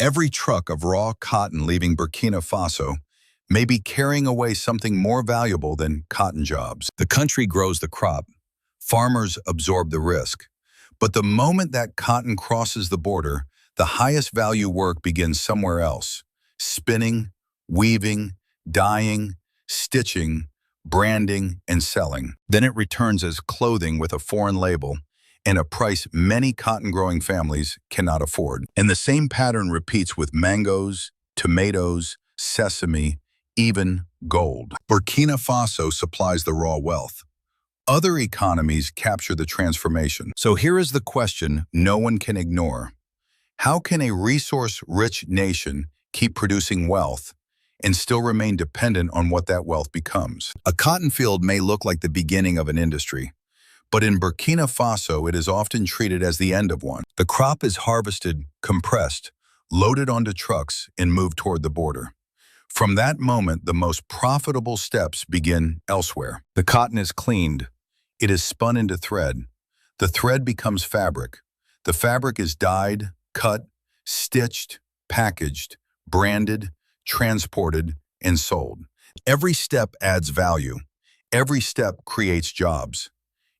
Every truck of raw cotton leaving Burkina Faso may be carrying away something more valuable than cotton jobs. The country grows the crop. Farmers absorb the risk. But the moment that cotton crosses the border, the highest value work begins somewhere else. Spinning, weaving, dyeing, stitching, branding, and selling. Then it returns as clothing with a foreign label and a price many cotton-growing families cannot afford. And the same pattern repeats with mangoes, tomatoes, sesame, even gold. Burkina Faso supplies the raw wealth. Other economies capture the transformation. So here is the question no one can ignore. How can a resource-rich nation keep producing wealth and still remain dependent on what that wealth becomes? A cotton field may look like the beginning of an industry, but in Burkina Faso, it is often treated as the end of one. The crop is harvested, compressed, loaded onto trucks, and moved toward the border. From that moment, the most profitable steps begin elsewhere. The cotton is cleaned. It is spun into thread. The thread becomes fabric. The fabric is dyed, cut, stitched, packaged, branded, transported, and sold. Every step adds value. Every step creates jobs.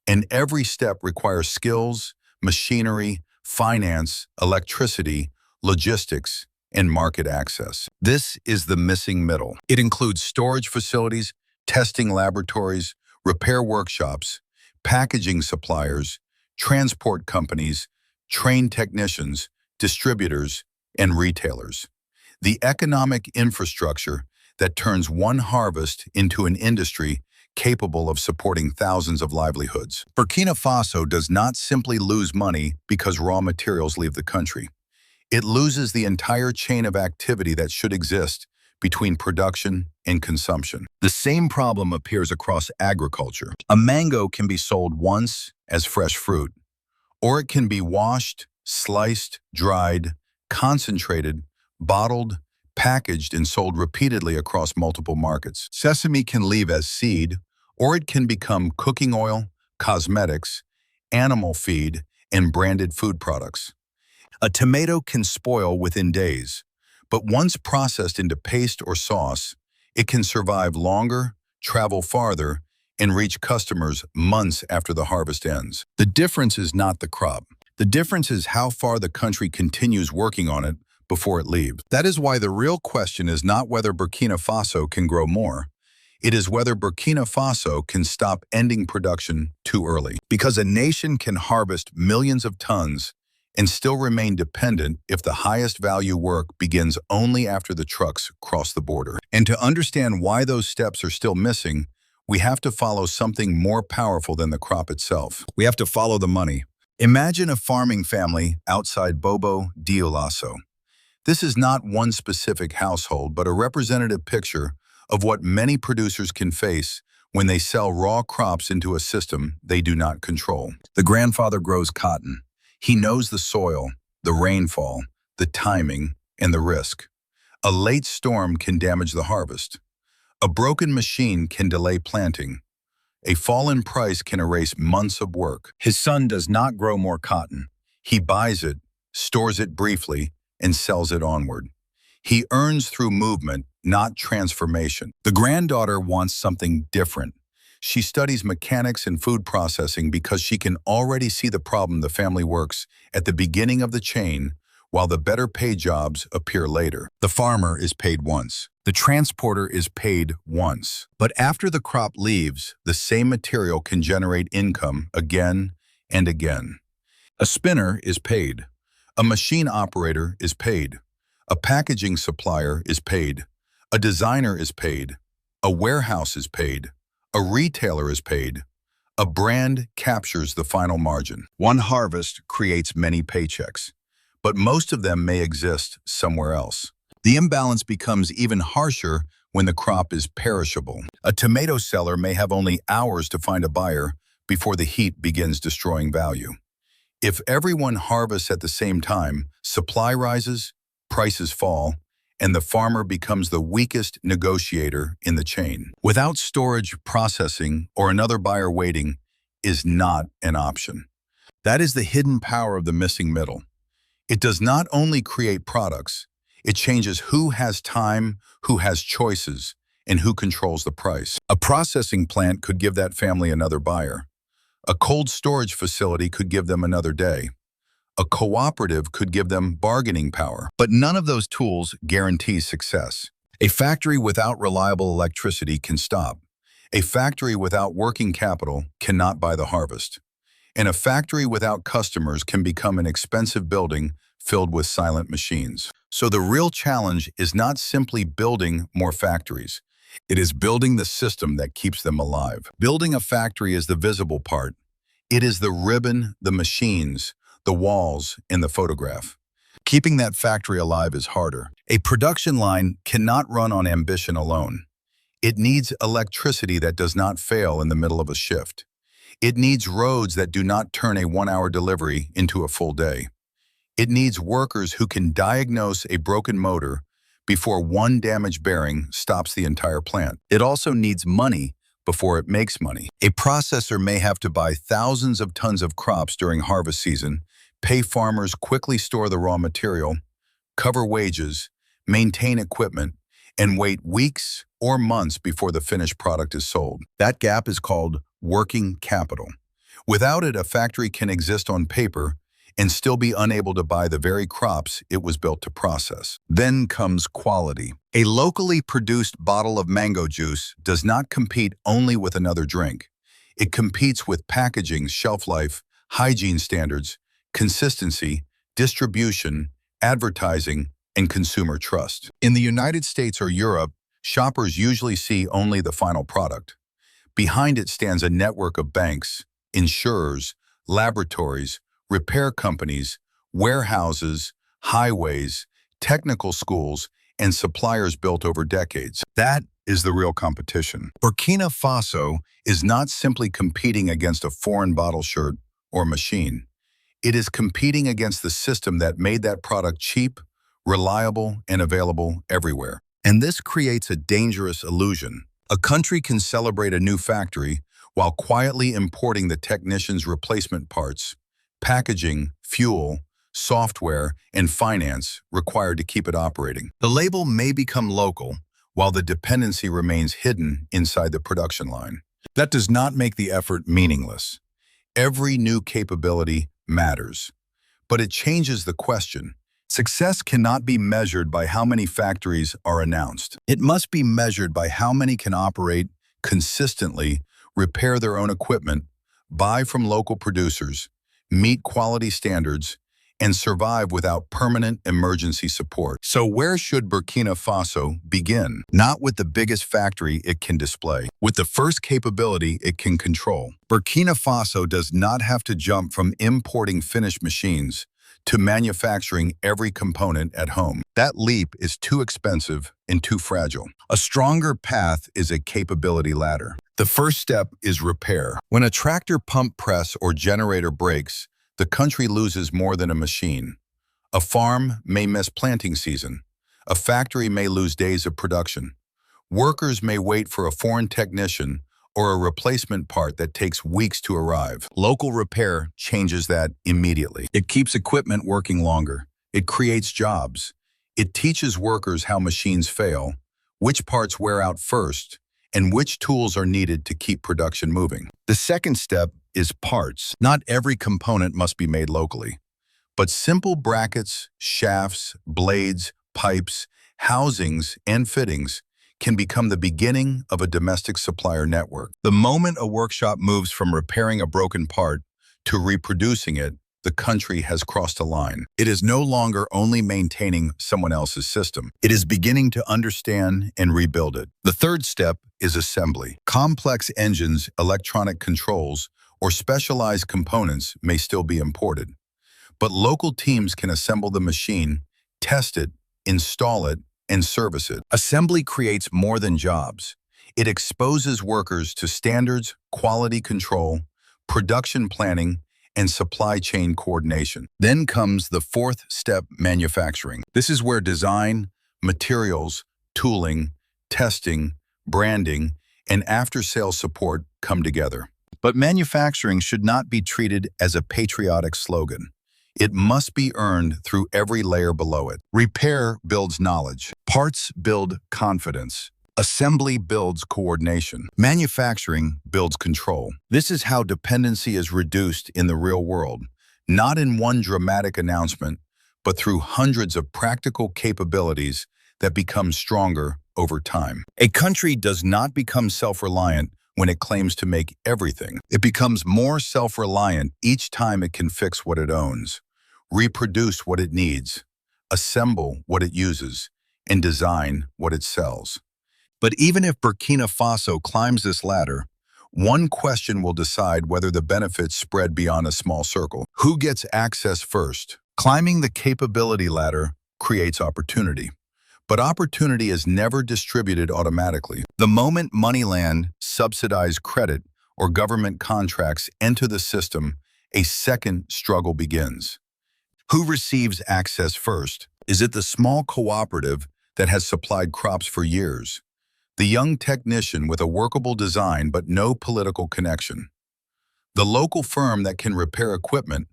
And every step requires skills, machinery, finance, electricity, logistics, and market access. This is the missing middle. It includes storage facilities, testing laboratories, repair workshops, packaging suppliers, transport companies, trained technicians, distributors, and retailers. The economic infrastructure that turns one harvest into an industry capable of supporting thousands of livelihoods. Burkina Faso does not simply lose money because raw materials leave the country. It loses the entire chain of activity that should exist between production and consumption. The same problem appears across agriculture. A mango can be sold once as fresh fruit, or it can be washed, sliced, dried, concentrated, bottled, packaged, and sold repeatedly across multiple markets. Sesame can leave as seed, or it can become cooking oil, cosmetics, animal feed, and branded food products. A tomato can spoil within days, but once processed into paste or sauce, it can survive longer, travel farther, and reach customers months after the harvest ends. The difference is not the crop. The difference is how far the country continues working on it before it leaves. That is why the real question is not whether Burkina Faso can grow more. It is whether Burkina Faso can stop ending production too early. Because a nation can harvest millions of tons and still remain dependent if the highest value work begins only after the trucks cross the border. And to understand why those steps are still missing, we have to follow something more powerful than the crop itself. We have to follow the money. Imagine a farming family outside Bobo Dioulasso. This is not one specific household, but a representative picture of what many producers can face when they sell raw crops into a system they do not control. The grandfather grows cotton. He knows the soil, the rainfall, the timing, and the risk. A late storm can damage the harvest. A broken machine can delay planting. A fallen price can erase months of work. His son does not grow more cotton. He buys it, stores it briefly, and sells it onward. He earns through movement, not transformation. The granddaughter wants something different. She studies mechanics and food processing because she can already see the problem the family works at the beginning of the chain, while the better paid jobs appear later. The farmer is paid once. The transporter is paid once. But after the crop leaves, the same material can generate income again and again. A spinner is paid. A machine operator is paid. A packaging supplier is paid. A designer is paid. A warehouse is paid. A retailer is paid. A brand captures the final margin. One harvest creates many paychecks, but most of them may exist somewhere else. The imbalance becomes even harsher when the crop is perishable. A tomato seller may have only hours to find a buyer before the heat begins destroying value. If everyone harvests at the same time, supply rises, prices fall, and the farmer becomes the weakest negotiator in the chain. Without storage, processing, or another buyer waiting is not an option. That is the hidden power of the missing middle. It does not only create products, it changes who has time, who has choices, and who controls the price. A processing plant could give that family another buyer. A cold storage facility could give them another day. A cooperative could give them bargaining power. But none of those tools guarantees success. A factory without reliable electricity can stop. A factory without working capital cannot buy the harvest. And a factory without customers can become an expensive building filled with silent machines. So the real challenge is not simply building more factories. It is building the system that keeps them alive. Building a factory is the visible part. It is the ribbon, the machines, the walls, and the photograph. Keeping that factory alive is harder. A production line cannot run on ambition alone. It needs electricity that does not fail in the middle of a shift. It needs roads that do not turn a one-hour delivery into a full day. It needs workers who can diagnose a broken motor before one damaged bearing stops the entire plant. It also needs money before it makes money. A processor may have to buy thousands of tons of crops during harvest season, pay farmers, quickly store the raw material, cover wages, maintain equipment, and wait weeks or months before the finished product is sold. That gap is called working capital. Without it, a factory can exist on paper and still be unable to buy the very crops it was built to process. Then comes quality. A locally produced bottle of mango juice does not compete only with another drink. It competes with packaging, shelf life, hygiene standards, consistency, distribution, advertising, and consumer trust. In the United States or Europe, shoppers usually see only the final product. Behind it stands a network of banks, insurers, laboratories, repair companies, warehouses, highways, technical schools, and suppliers built over decades. That is the real competition. Burkina Faso is not simply competing against a foreign bottle shirt or machine. It is competing against the system that made that product cheap, reliable, and available everywhere. And this creates a dangerous illusion. A country can celebrate a new factory while quietly importing the technician's replacement parts, packaging, fuel, software, and finance required to keep it operating. The label may become local, while the dependency remains hidden inside the production line. That does not make the effort meaningless. Every new capability matters, but it changes the question. Success cannot be measured by how many factories are announced. It must be measured by how many can operate consistently, repair their own equipment, buy from local producers, meet quality standards, and survive without permanent emergency support. So where should Burkina Faso begin? Not with the biggest factory it can display, with the first capability it can control. Burkina Faso does not have to jump from importing finished machines to manufacturing every component at home. That leap is too expensive and too fragile. A stronger path is a capability ladder. The first step is repair. When a tractor pump press or generator breaks, the country loses more than a machine. A farm may miss planting season. A factory may lose days of production. Workers may wait for a foreign technician or a replacement part that takes weeks to arrive. Local repair changes that immediately. It keeps equipment working longer. It creates jobs. It teaches workers how machines fail, which parts wear out first, and which tools are needed to keep production moving. The second step is parts. Not every component must be made locally, but simple brackets, shafts, blades, pipes, housings, and fittings can become the beginning of a domestic supplier network. The moment a workshop moves from repairing a broken part to reproducing it, the country has crossed a line. It is no longer only maintaining someone else's system. It is beginning to understand and rebuild it. The third step is assembly. Complex engines, electronic controls, or specialized components may still be imported, but local teams can assemble the machine, test it, install it, and service it. Assembly creates more than jobs. It exposes workers to standards, quality control, production planning, and supply chain coordination. Then comes the fourth step, manufacturing. This is where design, materials, tooling, testing, branding, and after-sales support come together. But manufacturing should not be treated as a patriotic slogan. It must be earned through every layer below it. Repair builds knowledge. Parts build confidence. Assembly builds coordination. Manufacturing builds control. This is how dependency is reduced in the real world, not in one dramatic announcement, but through hundreds of practical capabilities that become stronger over time. A country does not become self-reliant when it claims to make everything. It becomes more self-reliant each time it can fix what it owns, reproduce what it needs, assemble what it uses, and design what it sells. But even if Burkina Faso climbs this ladder, one question will decide whether the benefits spread beyond a small circle. Who gets access first? Climbing the capability ladder creates opportunity. But opportunity is never distributed automatically. The moment moneyland, subsidized credit, or government contracts enter the system, a second struggle begins. Who receives access first? Is it the small cooperative that has supplied crops for years? The young technician with a workable design but no political connection? The local firm that can repair equipment?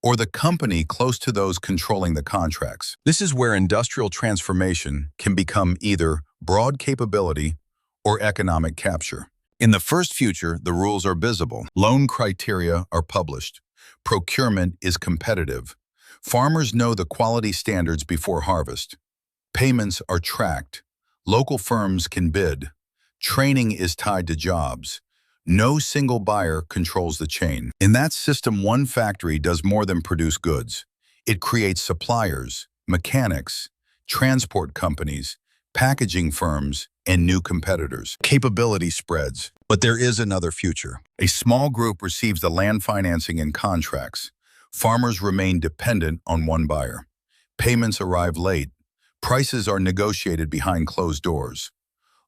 Or the company close to those controlling the contracts? This is where industrial transformation can become either broad capability or economic capture. In the first future, the rules are visible. Loan criteria are published. Procurement is competitive. Farmers know the quality standards before harvest. Payments are tracked. Local firms can bid. Training is tied to jobs. No single buyer controls the chain. In that system, one factory does more than produce goods. It creates suppliers, mechanics, transport companies, packaging firms, and new competitors. Capability spreads. But there is another future. A small group receives the land financing and contracts. Farmers remain dependent on one buyer. Payments arrive late. Prices are negotiated behind closed doors.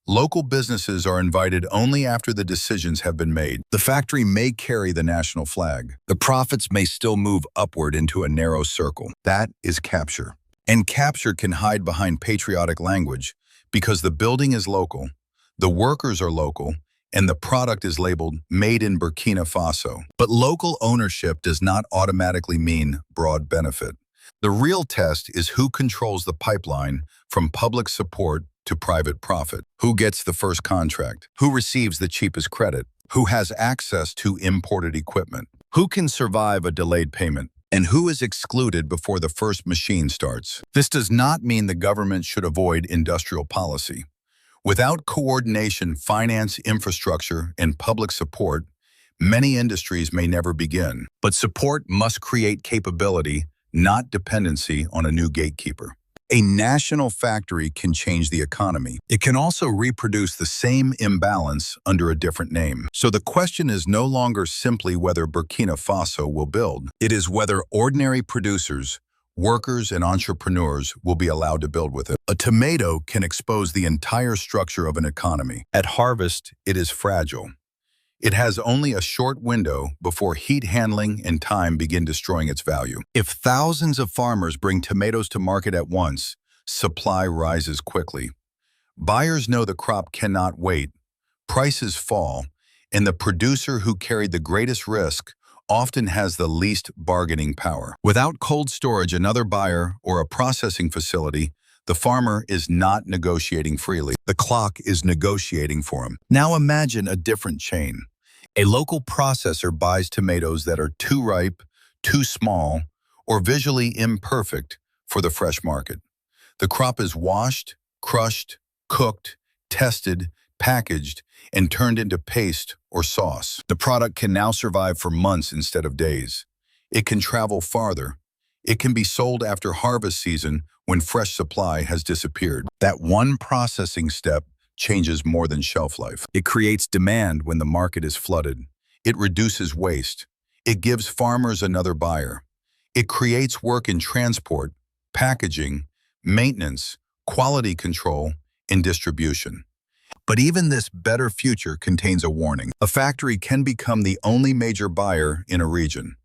Local businesses are invited only after the decisions have been made. The factory may carry the national flag. The profits may still move upward into a narrow circle. That is capture. And capture can hide behind patriotic language because the building is local, the workers are local, and the product is labeled Made in Burkina Faso. But local ownership does not automatically mean broad benefit. The real test is who controls the pipeline from public support to private profit. Who gets the first contract? Who receives the cheapest credit? Who has access to imported equipment? Who can survive a delayed payment? And who is excluded before the first machine starts? This does not mean the government should avoid industrial policy. Without coordination, finance, infrastructure, and public support, many industries may never begin. But support must create capability, not dependency on a new gatekeeper. A national factory can change the economy. It can also reproduce the same imbalance under a different name. So the question is no longer simply whether Burkina Faso will build. It is whether ordinary producers, workers, and entrepreneurs will be allowed to build with it. A tomato can expose the entire structure of an economy. At harvest, it is fragile. It has only a short window before heat handling and time begin destroying its value. If thousands of farmers bring tomatoes to market at once, supply rises quickly. Buyers know the crop cannot wait, prices fall, and the producer who carried the greatest risk often has the least bargaining power. Without cold storage, another buyer, or a processing facility, the farmer is not negotiating freely. The clock is negotiating for him. Now imagine a different chain. A local processor buys tomatoes that are too ripe, too small, or visually imperfect for the fresh market. The crop is washed, crushed, cooked, tested, packaged, and turned into paste or sauce. The product can now survive for months instead of days. It can travel farther. It can be sold after harvest season when fresh supply has disappeared. That one processing step changes more than shelf life. It creates demand when the market is flooded. It reduces waste. It gives farmers another buyer. It creates work in transport, packaging, maintenance, quality control, and distribution. But even this better future contains a warning. A factory can become the only major buyer in a region.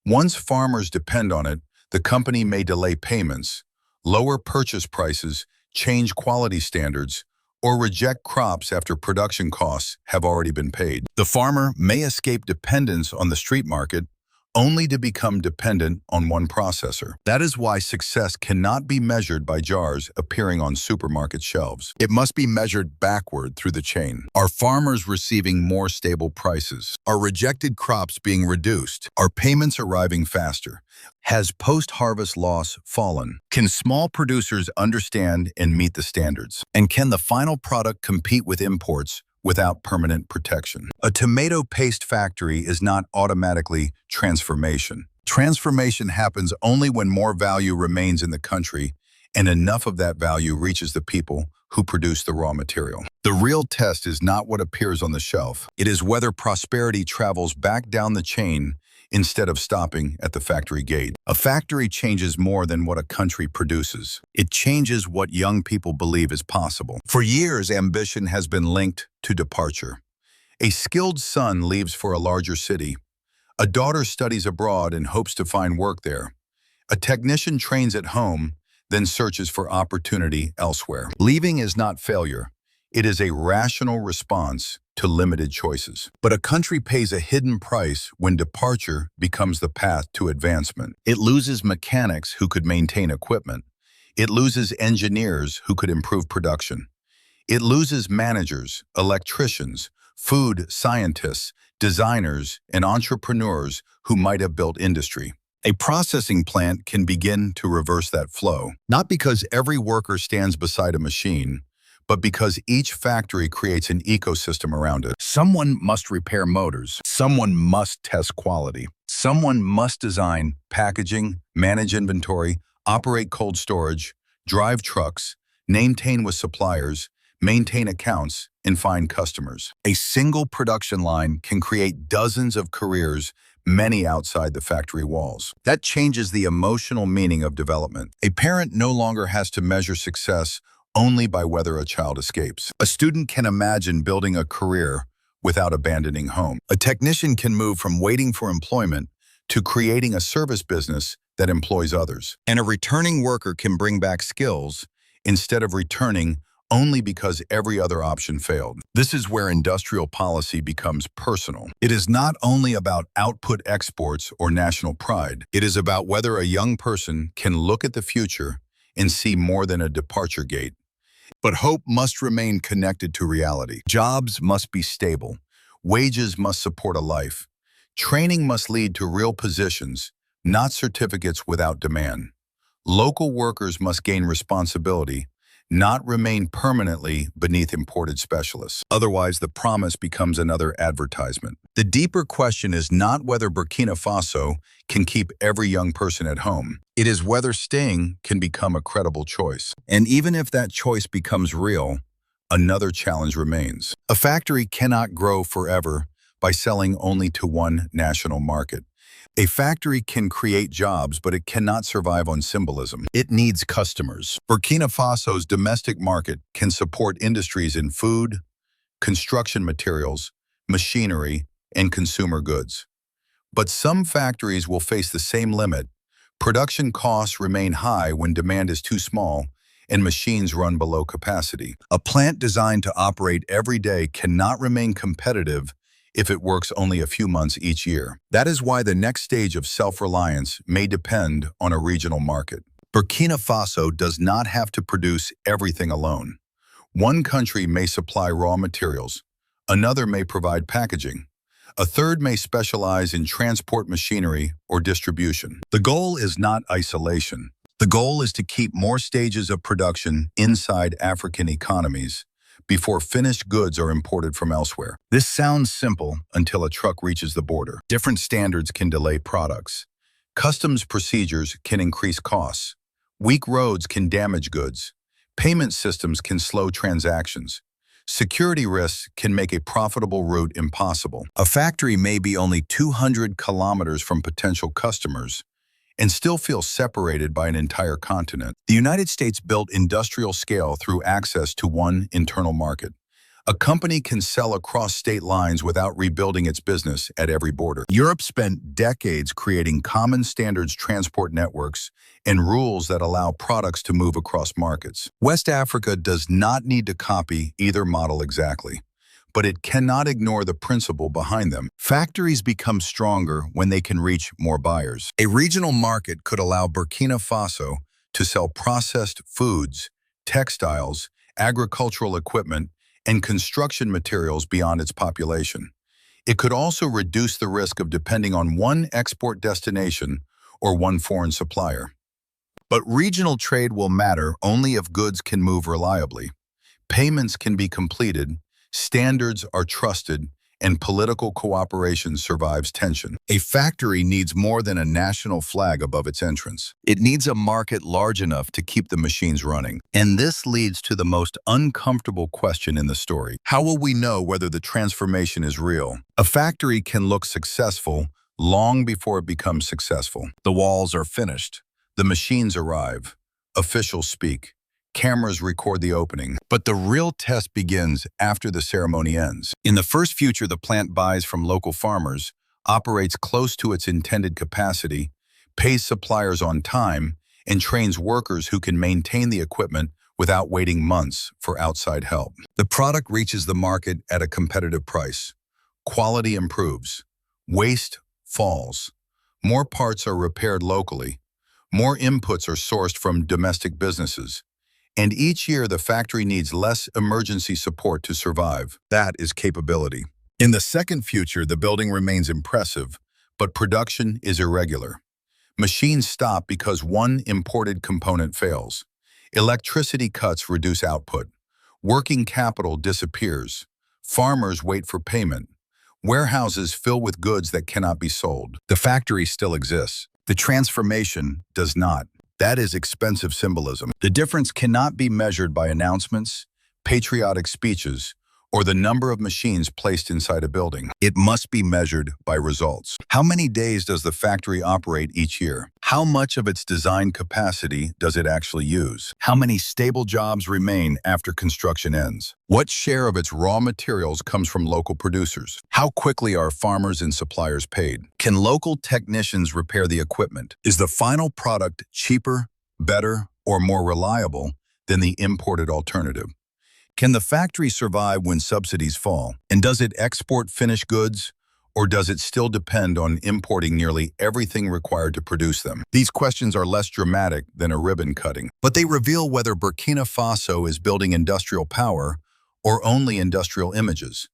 Once farmers depend on it, the company may delay payments, lower purchase prices, change quality standards, or reject crops after production costs have already been paid. The farmer may escape dependence on the street market, only to become dependent on one processor. That is why success cannot be measured by jars appearing on supermarket shelves. It must be measured backward through the chain. Are farmers receiving more stable prices? Are rejected crops being reduced? Are payments arriving faster? Has post-harvest loss fallen? Can small producers understand and meet the standards? And can the final product compete with imports without permanent protection? A tomato paste factory is not automatically transformation. Transformation happens only when more value remains in the country and enough of that value reaches the people who produce the raw material. The real test is not what appears on the shelf. It is whether prosperity travels back down the chain instead of stopping at the factory gate. A factory changes more than what a country produces. It changes what young people believe is possible. For years, ambition has been linked to departure. A skilled son leaves for a larger city. A daughter studies abroad and hopes to find work there. A technician trains at home, then searches for opportunity elsewhere. Leaving is not failure. It is a rational response to limited choices. But a country pays a hidden price when departure becomes the path to advancement. It loses mechanics who could maintain equipment. It loses engineers who could improve production. It loses managers, electricians, food scientists, designers, and entrepreneurs who might have built industry. A processing plant can begin to reverse that flow, not because every worker stands beside a machine, but because each factory creates an ecosystem around it. Someone must repair motors. Someone must test quality. Someone must design packaging, manage inventory, operate cold storage, drive trucks, maintain with suppliers, maintain accounts, and find customers. A single production line can create dozens of careers, many outside the factory walls. That changes the emotional meaning of development. A parent no longer has to measure success only by whether a child escapes. A student can imagine building a career without abandoning home. A technician can move from waiting for employment to creating a service business that employs others. And a returning worker can bring back skills instead of returning only because every other option failed. This is where industrial policy becomes personal. It is not only about output exports or national pride. It is about whether a young person can look at the future and see more than a departure gate. But hope must remain connected to reality. Jobs must be stable. Wages must support a life. Training must lead to real positions, not certificates without demand. Local workers must gain responsibility, not remain permanently beneath imported specialists. Otherwise, the promise becomes another advertisement. The deeper question is not whether Burkina Faso can keep every young person at home. It is whether staying can become a credible choice. And even if that choice becomes real, another challenge remains. A factory cannot grow forever by selling only to one national market. A factory can create jobs, but it cannot survive on symbolism. It needs customers. Burkina Faso's domestic market can support industries in food, construction materials, machinery, and consumer goods. But some factories will face the same limit. Production costs remain high when demand is too small and machines run below capacity. A plant designed to operate every day cannot remain competitive if it works only a few months each year. That is why the next stage of self-reliance may depend on a regional market. Burkina Faso does not have to produce everything alone. One country may supply raw materials, another may provide packaging, a third may specialize in transport machinery or distribution. The goal is not isolation. The goal is to keep more stages of production inside African economies before finished goods are imported from elsewhere. This sounds simple until a truck reaches the border. Different standards can delay products. Customs procedures can increase costs. Weak roads can damage goods. Payment systems can slow transactions. Security risks can make a profitable route impossible. A factory may be only 200 kilometers from potential customers and still feel separated by an entire continent. The United States built industrial scale through access to one internal market. A company can sell across state lines without rebuilding its business at every border. Europe spent decades creating common standards transport networks and rules that allow products to move across markets. West Africa does not need to copy either model exactly, but it cannot ignore the principle behind them. Factories become stronger when they can reach more buyers. A regional market could allow Burkina Faso to sell processed foods, textiles, agricultural equipment, and construction materials beyond its population. It could also reduce the risk of depending on one export destination or one foreign supplier. But regional trade will matter only if goods can move reliably. Payments can be completed, standards are trusted, and political cooperation survives tension. A factory needs more than a national flag above its entrance. It needs a market large enough to keep the machines running. And this leads to the most uncomfortable question in the story. How will we know whether the transformation is real? A factory can look successful long before it becomes successful. The walls are finished. The machines arrive. Officials speak. Cameras record the opening. But the real test begins after the ceremony ends. In the first future, the plant buys from local farmers, operates close to its intended capacity, pays suppliers on time, and trains workers who can maintain the equipment without waiting months for outside help. The product reaches the market at a competitive price. Quality improves. Waste falls. More parts are repaired locally. More inputs are sourced from domestic businesses. And each year, the factory needs less emergency support to survive. That is capability. In the second future, the building remains impressive, but production is irregular. Machines stop because one imported component fails. Electricity cuts reduce output. Working capital disappears. Farmers wait for payment. Warehouses fill with goods that cannot be sold. The factory still exists. The transformation does not. That is expensive symbolism. The difference cannot be measured by announcements, patriotic speeches, or the number of machines placed inside a building. It must be measured by results. How many days does the factory operate each year? How much of its design capacity does it actually use? How many stable jobs remain after construction ends? What share of its raw materials comes from local producers? How quickly are farmers and suppliers paid? Can local technicians repair the equipment? Is the final product cheaper, better, or more reliable than the imported alternative? Can the factory survive when subsidies fall? And does it export finished goods, or does it still depend on importing nearly everything required to produce them? These questions are less dramatic than a ribbon cutting, but they reveal whether Burkina Faso is building industrial power or only industrial images.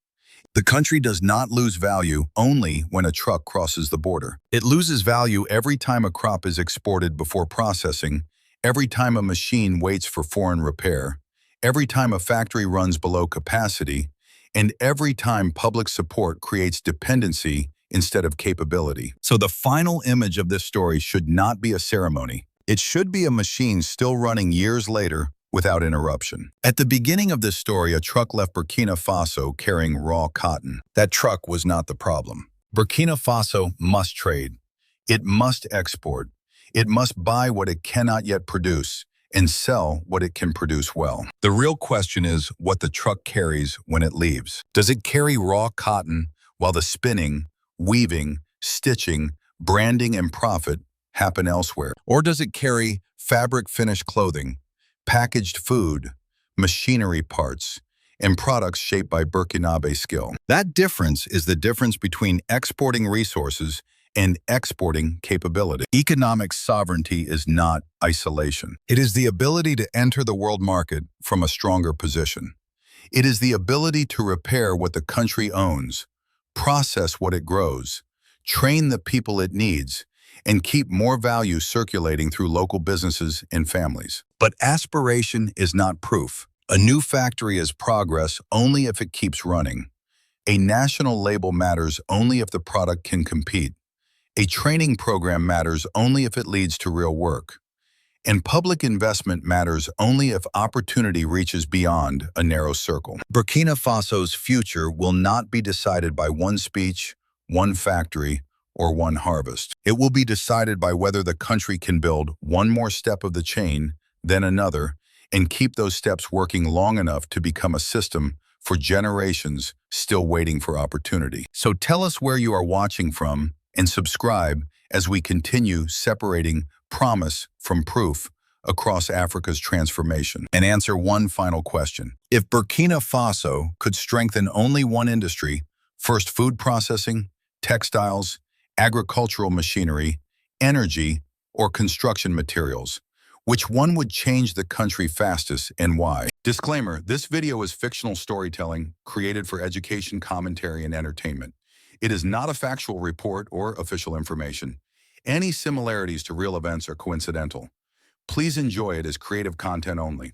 The country does not lose value only when a truck crosses the border. It loses value every time a crop is exported before processing, every time a machine waits for foreign repair, every time a factory runs below capacity, and every time public support creates dependency instead of capability. So the final image of this story should not be a ceremony. It should be a machine still running years later without interruption. At the beginning of this story, a truck left Burkina Faso carrying raw cotton. That truck was not the problem. Burkina Faso must trade. It must export. It must buy what it cannot yet produce and sell what it can produce well. The real question is what the truck carries when it leaves. Does it carry raw cotton while the spinning, weaving, stitching, branding, and profit happen elsewhere? Or does it carry fabric-finished clothing, packaged food, machinery parts, and products shaped by Burkinabe skill? That difference is the difference between exporting resources and exporting capability. Economic sovereignty is not isolation. It is the ability to enter the world market from a stronger position. It is the ability to repair what the country owns, process what it grows, train the people it needs, and keep more value circulating through local businesses and families. But aspiration is not proof. A new factory is progress only if it keeps running. A national label matters only if the product can compete. A training program matters only if it leads to real work. And public investment matters only if opportunity reaches beyond a narrow circle. Burkina Faso's future will not be decided by one speech, one factory, or one harvest. It will be decided by whether the country can build one more step of the chain, then another, and keep those steps working long enough to become a system for generations still waiting for opportunity. So tell us where you are watching from and subscribe as we continue separating promise from proof across Africa's transformation. And answer one final question. If Burkina Faso could strengthen only one industry, first food processing, textiles, agricultural machinery, energy, or construction materials, which one would change the country fastest and why? Disclaimer, this video is fictional storytelling created for education, commentary, and entertainment. It is not a factual report or official information. Any similarities to real events are coincidental. Please enjoy it as creative content only.